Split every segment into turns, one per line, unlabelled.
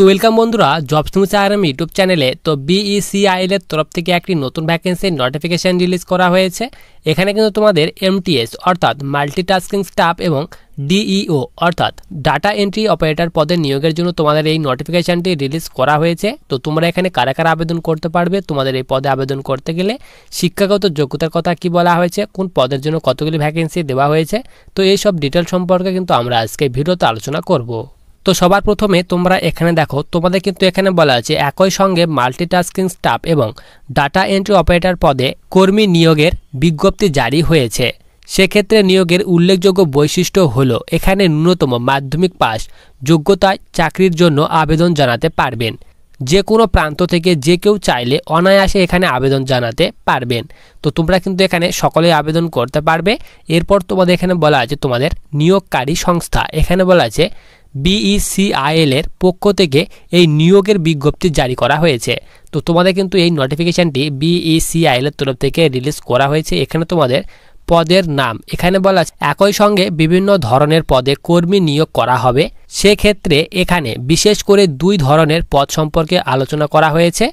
তো ওয়েলকাম বন্ধুরা, jobs news RM YouTube চ্যানেলে। তো বিইসিআইএল এর তরফ থেকে একটি নতুন ভ্যাকেন্সির নোটিফিকেশন রিলিজ করা হয়েছে। এখানে কিন্তু তোমাদের এমটিএস অর্থাৎ মাল্টিটাস্কিং স্টাফ এবং ডিইও অর্থাৎ ডাটা এন্ট্রি অপারেটর পদে নিয়োগের জন্য তোমাদের এই নোটিফিকেশনটি রিলিজ করা হয়েছে। তো তোমরা এখানে কারা কারা আবেদন করতে পারবে, তোমাদের এই পদে আবেদন করতে গেলে শিক্ষাগত যোগ্যতার কথা কি বলা হয়েছে, কোন পদের জন্য কতগুলি ভ্যাকেন্সি দেওয়া হয়েছে, তো এই সব ডিটেল সম্পর্কে কিন্তু আমরা আজকে ভিডিওতে আলোচনা করব। তো সবার প্রথমে তোমরা এখানে দেখো, তোমাদের কিন্তু এখানে বলা আছে একই সঙ্গে মাল্টিটাস্কিং স্টাফ এবং ডাটা এন্ট্রি অপারেটর পদে কর্মী নিয়োগের বিজ্ঞপ্তি জারি হয়েছে। সেক্ষেত্রে নিয়োগের উল্লেখযোগ্য বৈশিষ্ট্য হলো এখানে ন্যূনতম মাধ্যমিক পাস যোগ্যতায় চাকরির জন্য আবেদন জানাতে পারবেন। যে কোনো প্রান্ত থেকে যে কেউ চাইলে অনায়াসে এখানে আবেদন জানাতে পারবেন। তো তোমরা কিন্তু এখানে সকলেই আবেদন করতে পারবে। এরপর তোমাদের এখানে বলা আছে তোমাদের নিয়োগকারী সংস্থা, এখানে বলা আছে বিইসিআইএল এর পক্ষ থেকে এই নিয়োগের বিজ্ঞপ্তি জারি করা হয়েছে। তো তোমাদের কিন্তু এই নোটিফিকেশনটি বিইসিআইএল এর তরফ থেকে রিলিজ করা হয়েছে। এখানে তোমাদের পদের নাম এখানে বলা আছে একই সঙ্গে বিভিন্ন ধরনের পদে কর্মী নিয়োগ করা হবে। সেক্ষেত্রে এখানে বিশেষ করে দুই ধরনের পদ সম্পর্কে আলোচনা করা হয়েছে,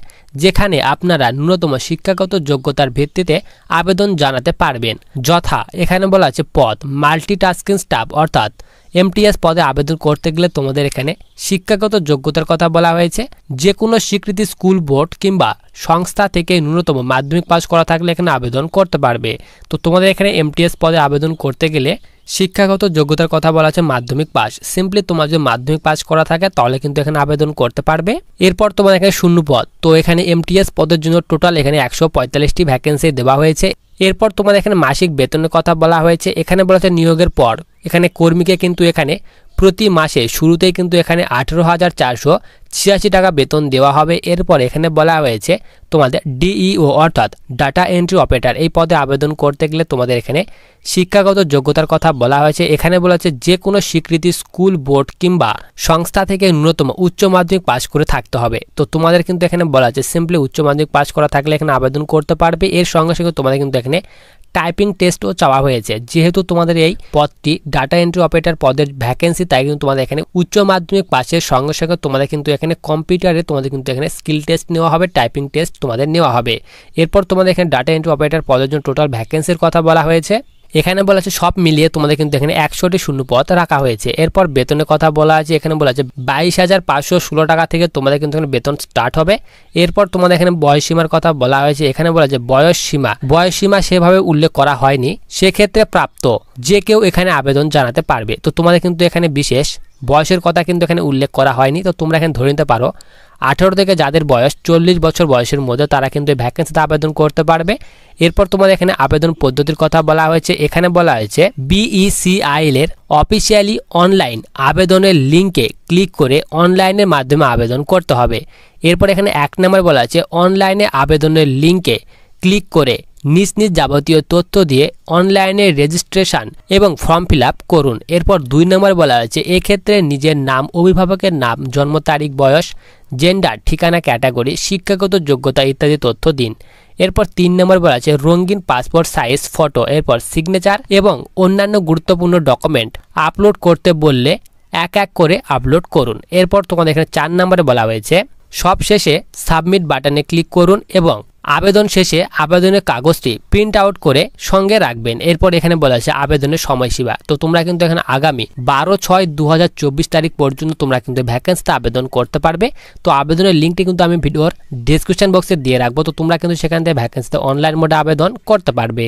যেখানে আপনারা ন্যূনতম শিক্ষাগত যোগ্যতার ভিত্তিতে আবেদন জানাতে পারবেন। যথা এখানে বলা আছে পদ মাল্টিটাস্কিং স্টাফ অর্থাৎ এমটিএস পদে আবেদন করতে গেলে তোমাদের এখানে শিক্ষাগত যোগ্যতার কথা বলা হয়েছে। যে কোনো স্বীকৃতি স্কুল বোর্ড কিংবা সংস্থা থেকে ন্যূনতম মাধ্যমিক পাস করা থাকলে এখানে আবেদন করতে পারবে। তো তোমাদের এখানে এমটিএস পদে আবেদন করতে গেলে শিক্ষাগত যোগ্যতার কথা বলা আছে মাধ্যমিক পাস। সিম্পলি তোমার যদি মাধ্যমিক পাস করা থাকে তাহলে কিন্তু এখানে আবেদন করতে পারবে। এরপর তোমার এখানে শূন্য পদ, তো এখানে এমটিএস পদের জন্য টোটাল এখানে 145টি ভ্যাকেন্সি দেওয়া হয়েছে। এরপর তোমাদের এখানে মাসিক বেতনের কথা বলা হয়েছে। এখানে বলা হচ্ছে নিয়োগের পর এখানে কর্মীকে কিন্তু এখানে প্রতি মাসে শুরুতেই কিন্তু এখানে 18,486 টাকা বেতন দেওয়া হবে। এরপর এখানে বলা হয়েছে তোমাদের ডিইও অর্থাৎ ডাটা এন্ট্রি অপারেটর এই পদে আবেদন করতে গেলে তোমাদের এখানে শিক্ষাগত যোগ্যতার কথা বলা হয়েছে। এখানে বলা হচ্ছে যে কোনো স্বীকৃতি স্কুল বোর্ড কিংবা সংস্থা থেকে ন্যূনতম উচ্চ মাধ্যমিক পাস করে থাকতে হবে। তো তোমাদের কিন্তু এখানে বলা আছে সিম্পলি উচ্চ মাধ্যমিক পাস করা থাকলে এখানে আবেদন করতে পারবে। এর সঙ্গে সঙ্গে তোমাদের কিন্তু এখানে টাইপিং টেস্টও চাওয়া হয়েছে। যেহেতু তোমাদের এই পদটি ডাটা এন্ট্রি অপারেটর পদের ভ্যাকেন্সি, তাই কিন্তু তোমাদের এখানে উচ্চ মাধ্যমিক পাসের সঙ্গে সঙ্গে তোমাদের কিন্তু এখানে কম্পিউটারে তোমাদের কিন্তু এখানে স্কিল টেস্ট নেওয়া হবে, টাইপিং টেস্ট তোমাদের নেওয়া হবে। এরপর তোমাদের এখানে ডাটা এন্ট্রি অপারেটর পদের জন্য টোটাল ভ্যাকেন্সির কথা বলা হয়েছে। এখানে বলা আছে সব মিলিয়ে তোমাদের কিন্তু এখানে 100টি শূন্য পদ রাখা হয়েছে। এরপর বেতনের কথা বলা আছে, এখানে বলা আছে 22,516 টাকা থেকে তোমাদের কিন্তু এখানে বেতন স্টার্ট হবে। এরপর তোমাদের এখানে বয়স সীমার কথা বলা হয়েছে। এখানে বলা আছে বয়স সীমা সেভাবে উল্লেখ করা হয়নি। সেক্ষেত্রে প্রাপ্ত যে কেউ এখানে আবেদন জানাতে পারবে। তো তোমাদের কিন্তু এখানে বিশেষ বয়সের কথা কিন্তু এখানে উল্লেখ করা হয়নি। তো তোমরা এখানে ধরে নিতে পারো 18 থেকে যাদের বয়স 40 বছর বয়সের মধ্যে তারা কিন্তু এই ভ্যাকেন্সিতে আবেদন করতে পারবে। এরপর তোমাদের এখানে আবেদন পদ্ধতির কথা বলা হয়েছে। এখানে বলা হয়েছে বিইসিআইএল এর অফিসিয়ালি অনলাইন আবেদনের লিঙ্কে ক্লিক করে অনলাইনের মাধ্যমে আবেদন করতে হবে। এরপর এখানে 1 নম্বর বলা আছে অনলাইনে আবেদনের লিঙ্কে ক্লিক করে নিজ নিজ যাবতীয় তথ্য দিয়ে অনলাইনে রেজিস্ট্রেশন এবং ফর্ম ফিল আপ করুন। এরপর 2 নম্বর বলা হয়েছে এক্ষেত্রে নিজের নাম, অভিভাবকের নাম, জন্ম তারিখ, বয়স, জেন্ডার, ঠিকানা, ক্যাটাগরি, শিক্ষাগত যোগ্যতা ইত্যাদি তথ্য দিন। এরপর 3 নম্বর বলা আছে রঙিন পাসপোর্ট সাইজ ফটো, এরপর সিগনেচার এবং অন্যান্য গুরুত্বপূর্ণ ডকুমেন্ট আপলোড করতে বললে এক এক করে আপলোড করুন। এরপর তোমাদের এখানে 4 নম্বরে বলা হয়েছে সবশেষে সাবমিট বাটনে ক্লিক করুন এবং আবেদন শেষে আবেদনের কাগজটি প্রিন্ট আউট করে সঙ্গে রাখবেন। এরপর এখানে বলা আছে আবেদনের সময়সীমা। তো তোমরা কিন্তু এখানে আগামী 12/6/2024 তারিখ পর্যন্ত তোমরা কিন্তু ভ্যাকেন্সিতে আবেদন করতে পারবে। তো আবেদনের লিঙ্কটি কিন্তু আমি ভিডিওর ডেসক্রিপশন বক্সে দিয়ে রাখবো। তো তোমরা কিন্তু সেখান থেকে ভ্যাকেন্সিতে অনলাইন মোডে আবেদন করতে পারবে।